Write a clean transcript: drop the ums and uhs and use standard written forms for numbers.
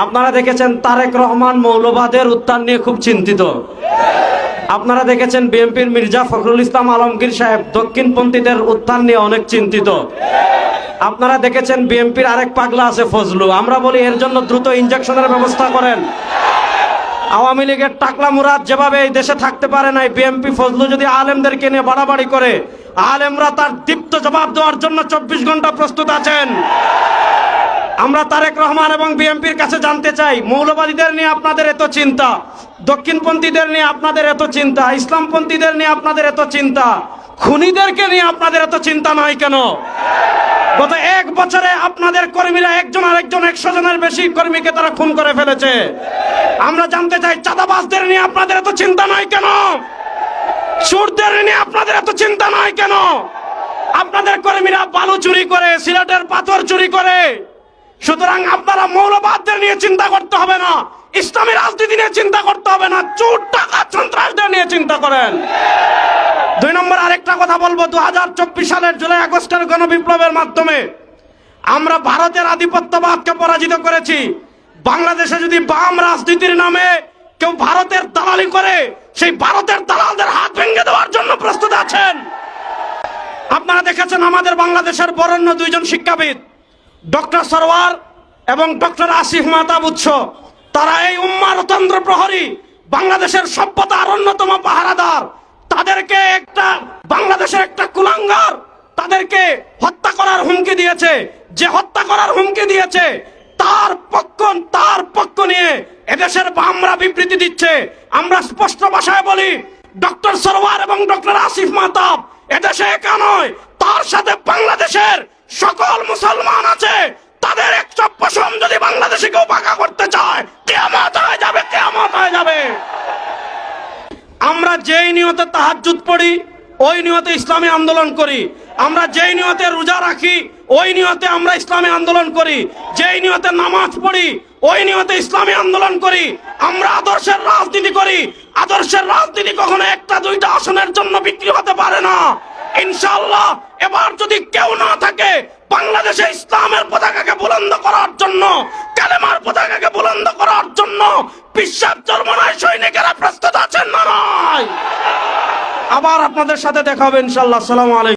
আপনারা দেখেছেন তারেক রহমান মৌলবাদের উত্থান নিয়ে খুব চিন্তিত। আপনারা দেখেছেন বিএনপির মির্জা ফখরুল ইসলাম আলমগীর সাহেব দক্ষিণপন্থীদের উত্থান নিয়ে অনেক চিন্তিত। আপনারা দেখেছেন বিএনপির আরেক পাগলা আছে ফজলু, আমরা বলি এর জন্য দ্রুত ইনজেকশনের ব্যবস্থা করেন। আওয়ামী লীগের টাকলা মুরাদ যেভাবে এই দেশে থাকতে পারে নাই, বিএনপি ফজলু যদি আলেমদেরকে নিয়ে বাড়াবাড়ি করে, আলেমরা তার দীপ্ত জবাব দেওয়ার জন্য 24 ঘন্টা প্রস্তুত আছেন। আমরা তারেক রহমান এবং বিএনপির কাছে জানতে চাই, মৌলবাদীদের নিয়ে আপনাদের এত চিন্তা, দক্ষিণপন্থীদের নিয়ে আপনাদের এত চিন্তা, ইসলামপন্থীদের নিয়ে আপনাদের এত চিন্তা, খুনিদেরকে নিয়ে আপনাদের এত চিন্তা নয় কেন? গত 1 বছরে আপনাদের কর্মীরা একজন আরেকজন 100 জনের বেশি কর্মীকে তারা খুন করে ফেলেছে। আমরা জানতে চাই, চাঁদাবাজদের নিয়ে আপনাদের এত চিন্তা নয় কেন? চোরদের নিয়ে আপনাদের এত চিন্তা নয় কেন? আপনাদের কর্মীরা বালু চুরি করে, সিলেটের পাথর চুরি করে। সুতরাং আপনারা মৌলবাদদের নিয়ে চিন্তা করতে হবে না, ইসলামী রাজনীতি নিয়ে চিন্তা করতে হবে না, চোর ডাকাত সন্ত্রাসদের নিয়ে চিন্তা করেন। 2 নম্বর আরেকটা কথা বলবো, 2024 সালের জুলাই আগস্টের গণবিপ্লবের মাধ্যমে আমরা ভারতের আধিপত্যবাদকে পরাজিত করেছি। বাংলাদেশে যদি বাম রাজনীতির নামে কেউ ভারতের দালালি করে, সেই ভারতের দালালদের হাত ভেঙে দেওয়ার জন্য প্রস্তুত আছেন। আপনারা দেখেছেন আমাদের বাংলাদেশের বরেণ্য 2 জন শিক্ষাবিদ, ডক্টর সরওয়ার এবং ডক্টর আসিফ মাহতাব উৎস, তারা এই উম্মারতন্ত্র প্রহরী, বাংলাদেশের সভ্যতার অন্যতম পাহারাদার। তাদেরকে বাংলাদেশের একটা কুলাঙ্গার তাদেরকে হত্যা করার হুমকি দিয়েছে। যে হত্যা করার হুমকি দিয়েছে তার পক্ষ নিয়ে এদেশের বামরা বিবৃতি দিচ্ছে। আমরা স্পষ্ট ভাষায় বলি, ডক্টর সরওয়ার এবং ডক্টর আসিফ মাহতাব এদেশে একা নয়, তার সাথে বাংলাদেশের সকল মুসলমান আছে। তাদের 100% যদি বাংলাদেশে কেউ পাকা করতে চায়, কিয়ামত হয়ে যাবে, কিয়ামত হয়ে যাবে। আমরা যেই নিয়তে তাহাজ্জুদ পড়ি, ওই নিয়তে ইসলামী আন্দোলন করি। আমরা যেই নিয়তে রোজা রাখি, ওই নিয়তে আমরা ইসলামী আন্দোলন করি। যেই নিয়তে নামাজ পড়ি, ওই নিয়তে ইসলামী আন্দোলন করি। আমরা আদর্শের রাজনীতি করি। আদর্শের রাজনীতি কখনো 1-2টা আসনের জন্য বিক্রি হতে পারে না। ইনশাআল্লাহ এবার যদি কেউ না থাকে বাংলাদেশে ইসলামের পতাকাকে বুলন্দ করার জন্য, কালেমার পতাকাকে বুলন্দ করার জন্য বিশ্বাস চরমনায় সৈনিকেরা প্রস্তুত আছেন না নয়? আবার আপনাদের সাথে দেখা হবে ইনশাআল্লাহ। আসসালামু আলাইকুম।